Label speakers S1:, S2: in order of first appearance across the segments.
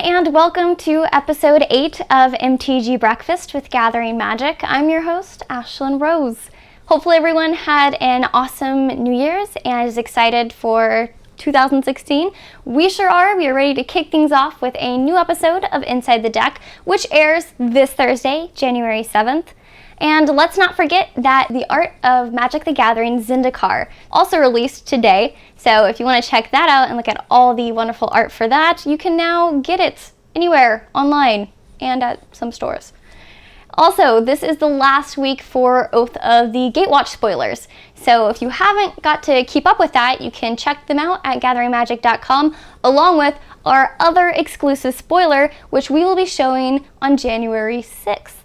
S1: and welcome to episode 8 of MTG Breakfast with Gathering Magic. I'm your host, Ashlen Rose. Hopefully everyone had an awesome New Year's and is excited for 2016. We sure are. We are ready to kick things off with a new episode of Inside the Deck, which airs this Thursday, January 7th. And let's not forget that the Art of Magic the Gathering Zendikar also released today. So if you want to check that out and look at all the wonderful art for that, you can now get it anywhere online and at some stores. Also, this is the last week for Oath of the Gatewatch spoilers. So if you haven't got to keep up with that, you can check them out at gatheringmagic.com along with our other exclusive spoiler, which we will be showing on January 6th.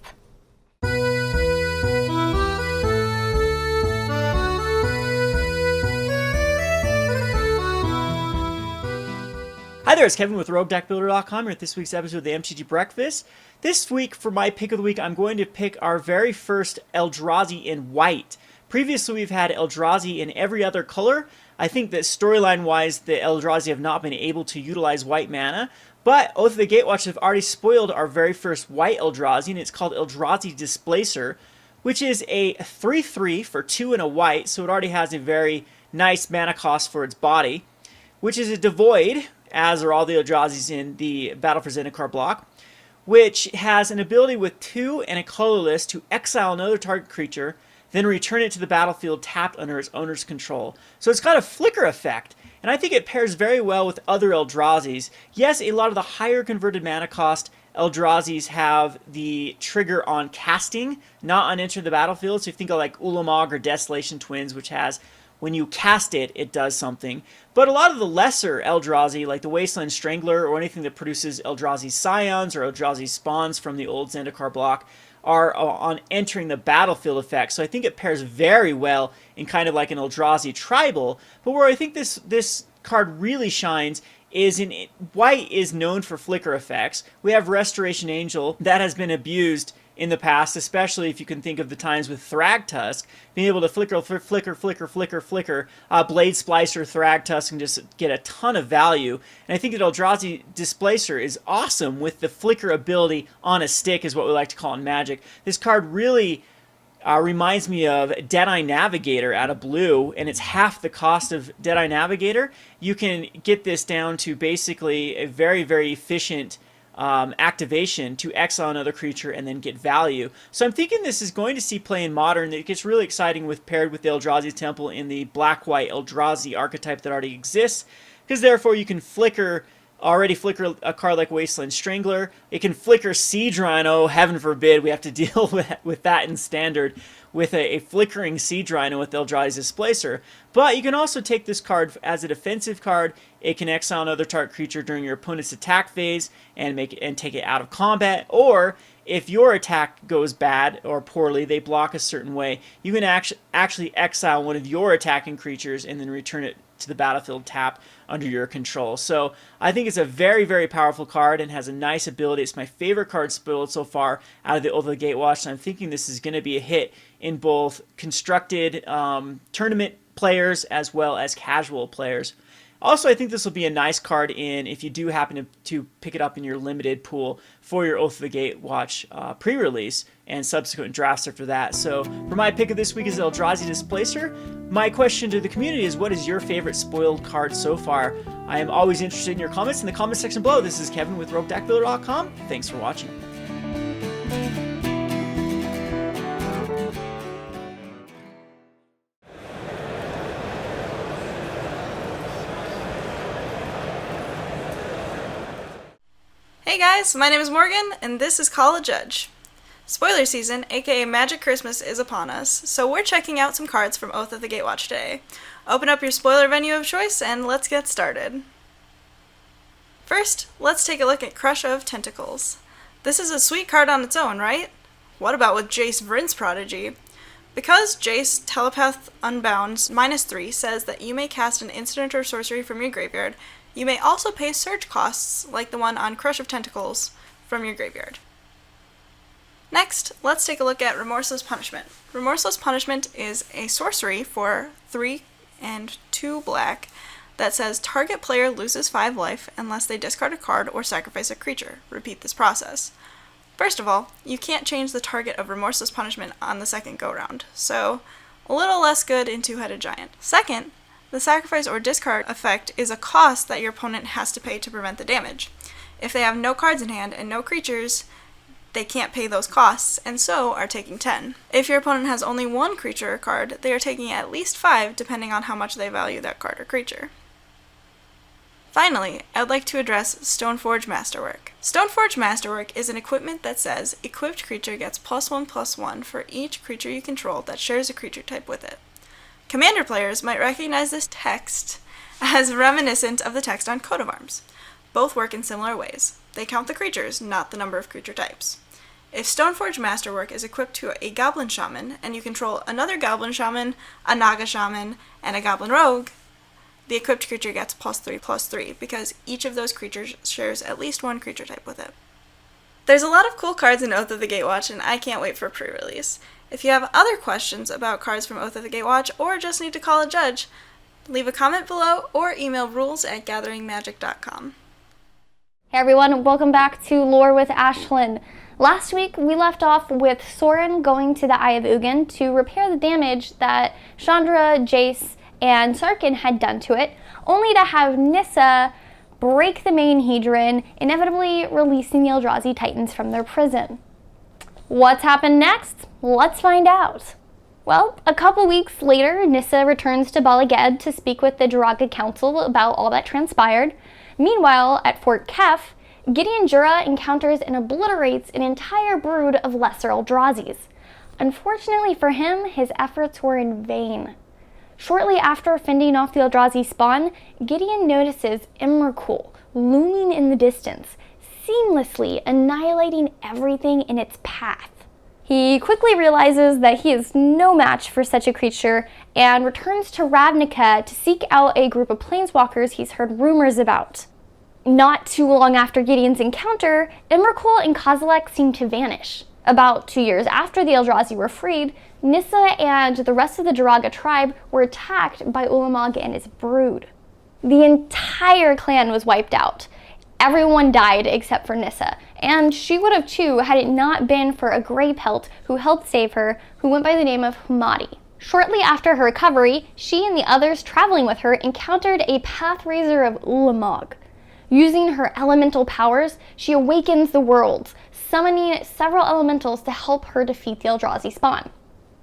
S2: Hi there, it's Kevin with Deckbuilder.com here at this week's episode of the MTG Breakfast. This week, for my pick of the week, I'm going to pick our very first Eldrazi in white. Previously, we've had Eldrazi in every other color. I think that storyline-wise, the Eldrazi have not been able to utilize white mana, but Oath of the Gatewatch have already spoiled our very first white Eldrazi, and it's called Eldrazi Displacer, which is a 3/3 for 2 and a white, so it already has a very nice mana cost for its body, which is a devoid, as are all the Eldrazi's in the Battle for Zendikar block, which has an ability with 2 and a colorless to exile another target creature, then return it to the battlefield tapped under its owner's control. So it's got a flicker effect, and I think it pairs very well with other Eldrazi's. Yes, a lot of the higher converted mana cost Eldrazi's have the trigger on casting, not on enter the battlefield. So if you think of like Ulamog or Desolation Twins, which has when you cast it, it does something. But a lot of the lesser Eldrazi, like the Wasteland Strangler or anything that produces Eldrazi Scions or Eldrazi Spawns from the old Zendikar block, are on entering the battlefield effect. So I think it pairs very well in kind of like an Eldrazi tribal. But where I think this card really shines is in white is known for flicker effects. We have Restoration Angel that has been abused in the past, especially if you can think of the times with Thragtusk, being able to flicker, Blade Splicer, Thragtusk, and just get a ton of value. And I think that Eldrazi Displacer is awesome with the flicker ability on a stick, is what we like to call in Magic. This card really reminds me of Deadeye Navigator out of blue, and it's half the cost of Deadeye Navigator. You can get this down to basically a very, very efficient activation to exile another creature and then get value. So I'm thinking this is going to see play in Modern. It gets really exciting with paired with the Eldrazi Temple in the black-white Eldrazi archetype that already exists, because therefore you can flicker a card like Wasteland Strangler. It can flicker Siege Rhino. Heaven forbid we have to deal with that in Standard with a flickering Siege Rhino with Eldrazi Displacer. But you can also take this card as a defensive card. It can exile another target creature during your opponent's attack phase and take it out of combat. Or if your attack goes bad or poorly, they block a certain way, you can actually exile one of your attacking creatures and then return it to the battlefield tap under your control. So I think it's a very, very powerful card and has a nice ability. It's my favorite card spoiled so far out of the Oath of the Gatewatch, and I'm thinking this is going to be a hit in both constructed tournament players as well as casual players. Also, I think this will be a nice card in if you do happen to pick it up in your limited pool for your Oath of the Gatewatch pre-release and subsequent drafts after that. So for my pick of this week is Eldrazi Displacer. My question to the community is, what is your favorite spoiled card so far? I am always interested in your comments in the comment section below. This is Kevin with Deckbuilder.com. Thanks for watching.
S3: Hey guys, my name is Morgan, and this is Call a Judge. Spoiler season, aka Magic Christmas, is upon us, so we're checking out some cards from Oath of the Gatewatch today. Open up your spoiler venue of choice, and let's get started. First, let's take a look at Crush of Tentacles. This is a sweet card on its own, right? What about with Jace Vryn's Prodigy? Because Jace Telepath Unbound's -3 says that you may cast an instant or sorcery from your graveyard, you may also pay search costs, like the one on Crush of Tentacles, from your graveyard. Next, let's take a look at Remorseless Punishment. Remorseless Punishment is a sorcery for 3 and 2 black that says target player loses 5 life unless they discard a card or sacrifice a creature. Repeat this process. First of all, you can't change the target of Remorseless Punishment on the second go-round, so a little less good in Two-Headed Giant. Second, the sacrifice or discard effect is a cost that your opponent has to pay to prevent the damage. If they have no cards in hand and no creatures, they can't pay those costs, and so are taking 10. If your opponent has only 1 creature or card, they are taking at least 5, depending on how much they value that card or creature. Finally, I would like to address Stoneforge Masterwork. Stoneforge Masterwork is an equipment that says, equipped creature gets +1/+1 for each creature you control that shares a creature type with it. Commander players might recognize this text as reminiscent of the text on Coat of Arms. Both work in similar ways. They count the creatures, not the number of creature types. If Stoneforge Masterwork is equipped to a Goblin Shaman, and you control another Goblin Shaman, a Naga Shaman, and a Goblin Rogue, the equipped creature gets +3/+3, because each of those creatures shares at least 1 creature type with it. There's a lot of cool cards in Oath of the Gatewatch, and I can't wait for pre-release. If you have other questions about cards from Oath of the Gatewatch, or just need to call a judge, leave a comment below or email rules@gatheringmagic.com.
S1: Hey everyone, welcome back to Lore with Ashlen. Last week we left off with Sorin going to the Eye of Ugin to repair the damage that Chandra, Jace, and Sarkin had done to it, only to have Nissa break the main Hedron, inevitably releasing the Eldrazi Titans from their prison. What's happened next? Let's find out. Well, a couple weeks later, Nissa returns to Bala Ged to speak with the Jiraga Council about all that transpired. Meanwhile, at Fort Kef, Gideon Jura encounters and obliterates an entire brood of lesser Eldrazi's. Unfortunately for him, his efforts were in vain. Shortly after fending off the Eldrazi spawn, Gideon notices Emrakul looming in the distance, seamlessly annihilating everything in its path. He quickly realizes that he is no match for such a creature and returns to Ravnica to seek out a group of planeswalkers he's heard rumors about. Not too long after Gideon's encounter, Emrakul and Kozilek seem to vanish. About 2 years after the Eldrazi were freed, Nissa and the rest of the Jiraga tribe were attacked by Ulamog and his brood. The entire clan was wiped out. Everyone died except for Nissa, and she would have too had it not been for a Grey Pelt who helped save her, who went by the name of Humadi. Shortly after her recovery, she and the others traveling with her encountered a Pathraiser of Ulamog. Using her elemental powers, she awakens the worlds, summoning several elementals to help her defeat the Eldrazi spawn.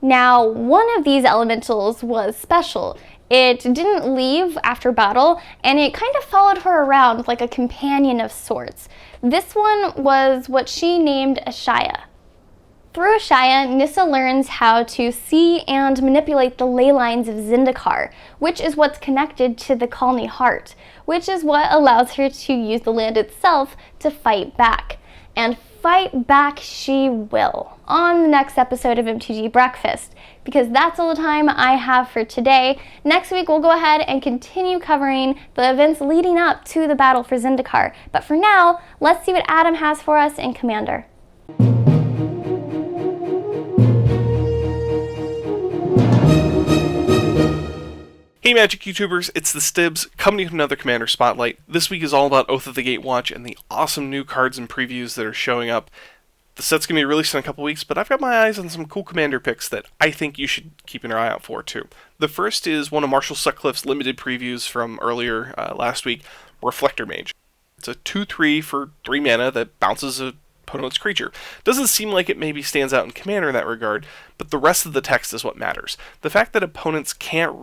S1: Now, one of these elementals was special. It didn't leave after battle, and it kind of followed her around like a companion of sorts. This one was what she named Ashaya. Through Ashaya, Nissa learns how to see and manipulate the ley lines of Zendikar, which is what's connected to the Colony Heart, which is what allows her to use the land itself to fight back. And fight back she will on the next episode of MTG Breakfast, because that's all the time I have for today. Next week we'll go ahead and continue covering the events leading up to the battle for Zendikar. But for now, let's see what Adam has for us in Commander.
S4: Hey Magic YouTubers, it's the Stibs, coming to another Commander Spotlight. This week is all about Oath of the Gatewatch and the awesome new cards and previews that are showing up. The set's going to be released in a couple weeks, but I've got my eyes on some cool Commander picks that I think you should keep an eye out for too. The first is one of Marshall Sutcliffe's limited previews from earlier last week, Reflector Mage. It's a 2/3 for 3 mana that bounces a opponent's creature. Doesn't seem like it maybe stands out in Commander in that regard, but the rest of the text is what matters. The fact that opponents can't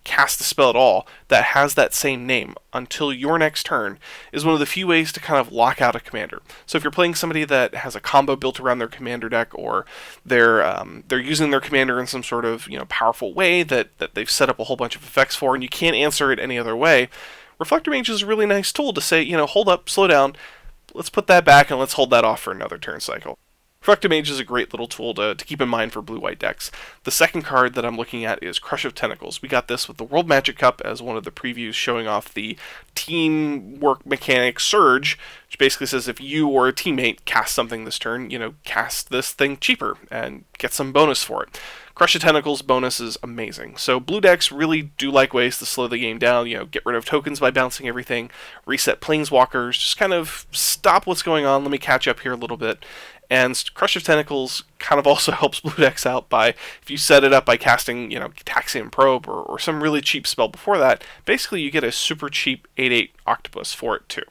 S4: cast a spell at all that has that same name until your next turn is one of the few ways to kind of lock out a commander. So if you're playing somebody that has a combo built around their commander deck, or they're using their commander in some sort of powerful way that they've set up a whole bunch of effects for, and you can't answer it any other way, Reflector Mage is a really nice tool to say, hold up, slow down, let's put that back and let's hold that off for another turn cycle. Reflective Mage is a great little tool to keep in mind for blue-white decks. The second card that I'm looking at is Crush of Tentacles. We got this with the World Magic Cup as one of the previews showing off the teamwork mechanic Surge, which basically says if you or a teammate cast something this turn, cast this thing cheaper and get some bonus for it. Crush of Tentacles bonus is amazing. So blue decks really do like ways to slow the game down, get rid of tokens by bouncing everything, reset planeswalkers, just kind of stop what's going on, let me catch up here a little bit. And Crush of Tentacles kind of also helps blue decks out by, if you set it up by casting, Taxian Probe or some really cheap spell before that, basically you get a super cheap 8/8 Octopus for it too.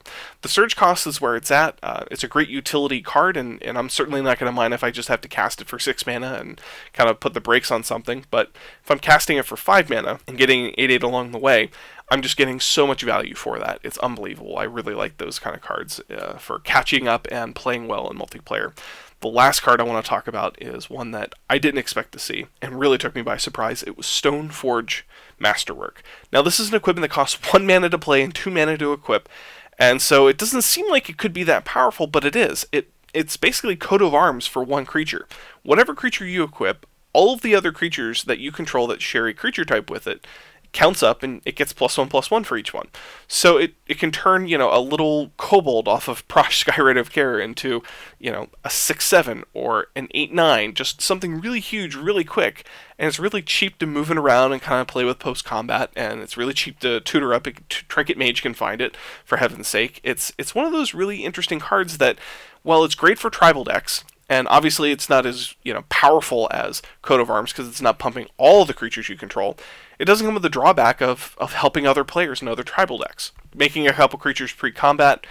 S4: The Surge cost is where it's at. It's a great utility card, and I'm certainly not going to mind if I just have to cast it for 6 mana and kind of put the brakes on something, but if I'm casting it for 5 mana and getting 8/8 along the way, I'm just getting so much value for that. It's unbelievable. I really like those kind of cards for catching up and playing well in multiplayer. The last card I want to talk about is one that I didn't expect to see and really took me by surprise. It was Stoneforge Masterwork. Now, this is an equipment that costs 1 mana to play and 2 mana to equip, and so it doesn't seem like it could be that powerful, but it is. It's basically coat of arms for one creature. Whatever creature you equip, all of the other creatures that you control that share a creature type with it counts up, and it gets +1/+1 for each one. So it can turn, a little kobold off of Prosh Skyrite of Care into, a 6/7 or an 8/9, just something really huge, really quick, and it's really cheap to move it around and kind of play with post-combat, and it's really cheap to tutor up. Trinket Mage can find it, for heaven's sake. It's one of those really interesting cards that, while it's great for tribal decks, and obviously it's not as, powerful as Coat of Arms because it's not pumping all the creatures you control, it doesn't come with the drawback of helping other players in other tribal decks. Making a couple creatures pre-combat,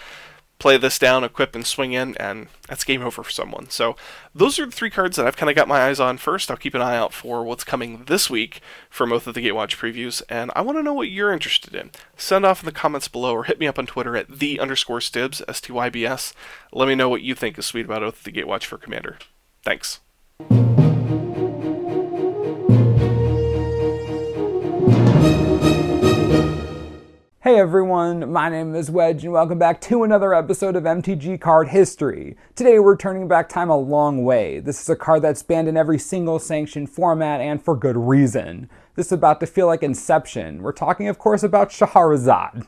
S4: play this down, equip, and swing in, and that's game over for someone. So those are the 3 cards that I've kind of got my eyes on first. I'll keep an eye out for what's coming this week for both of the Gatewatch previews, and I want to know what you're interested in. Send off in the comments below or hit me up on Twitter at @the_stibs, STYBS. Let me know what you think is sweet about Oath of the Gatewatch for Commander. Thanks.
S5: Hey everyone, my name is Wedge and welcome back to another episode of MTG Card History. Today we're turning back time a long way. This is a card that's banned in every single sanctioned format and for good reason. This is about to feel like Inception. We're talking of course about Shahrazad.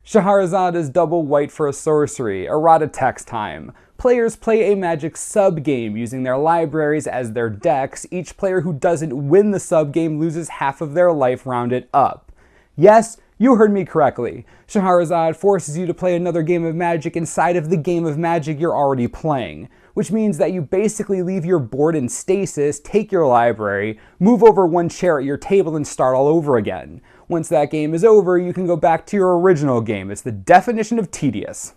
S5: Shahrazad is double white for a sorcery, errata text time. Players play a Magic sub-game using their libraries as their decks. Each player who doesn't win the sub-game loses half of their life rounded up. Yes, you heard me correctly. Shahrazad forces you to play another game of Magic inside of the game of Magic you're already playing, which means that you basically leave your board in stasis, take your library, move over 1 chair at your table and start all over again. Once that game is over, you can go back to your original game. It's the definition of tedious.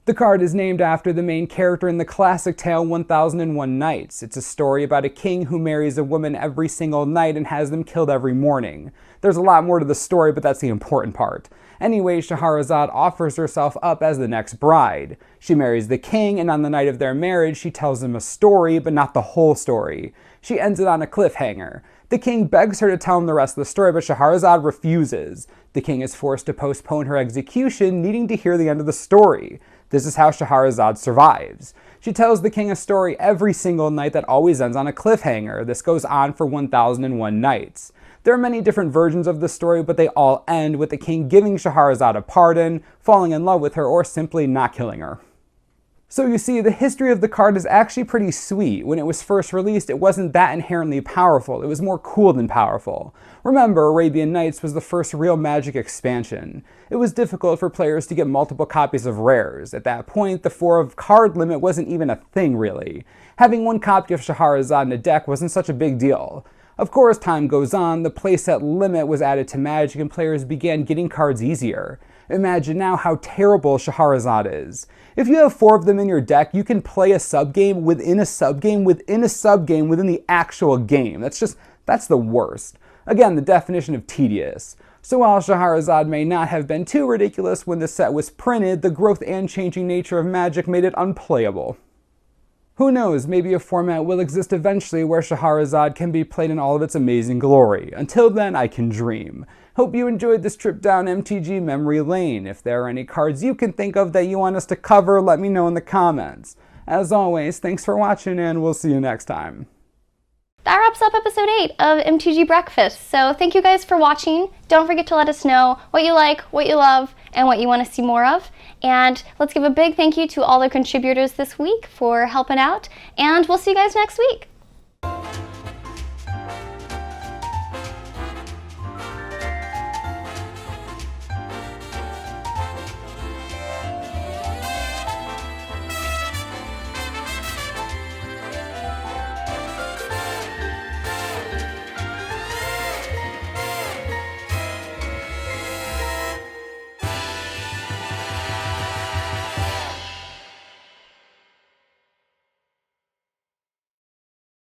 S5: The card is named after the main character in the classic tale 1001 Nights. It's a story about a king who marries a woman every single night and has them killed every morning. There's a lot more to the story, but that's the important part. Anyway, Shahrazad offers herself up as the next bride. She marries the king, and on the night of their marriage, she tells him a story, but not the whole story. She ends it on a cliffhanger. The king begs her to tell him the rest of the story, but Shahrazad refuses. The king is forced to postpone her execution, needing to hear the end of the story. This is how Shahrazad survives. She tells the king a story every single night that always ends on a cliffhanger. This goes on for 1001 nights. There are many different versions of the story, but they all end with the king giving Shahrazad a pardon, falling in love with her, or simply not killing her. So you see, the history of the card is actually pretty sweet. When it was first released, it wasn't that inherently powerful. It was more cool than powerful. Remember, Arabian Nights was the first real Magic expansion. It was difficult for players to get multiple copies of rares. At that point, the 4 card limit wasn't even a thing, really. Having 1 copy of Shahrazad in a deck wasn't such a big deal. Of course, time goes on, the playset limit was added to Magic and players began getting cards easier. Imagine now how terrible Shahrazad is. If you have 4 of them in your deck, you can play a subgame within a subgame within a subgame within the actual game. That's the worst. Again, the definition of tedious. So while Shahrazad may not have been too ridiculous when the set was printed, the growth and changing nature of Magic made it unplayable. Who knows, maybe a format will exist eventually where Shahrazad can be played in all of its amazing glory. Until then, I can dream. Hope you enjoyed this trip down MTG memory lane. If there are any cards you can think of that you want us to cover, let me know in the comments. As always, thanks for watching, and we'll see you next time.
S1: That wraps up episode 8 of MTG Breakfast. So thank you guys for watching. Don't forget to let us know what you like, what you love, and what you want to see more of. And let's give a big thank you to all the contributors this week for helping out. And we'll see you guys next week.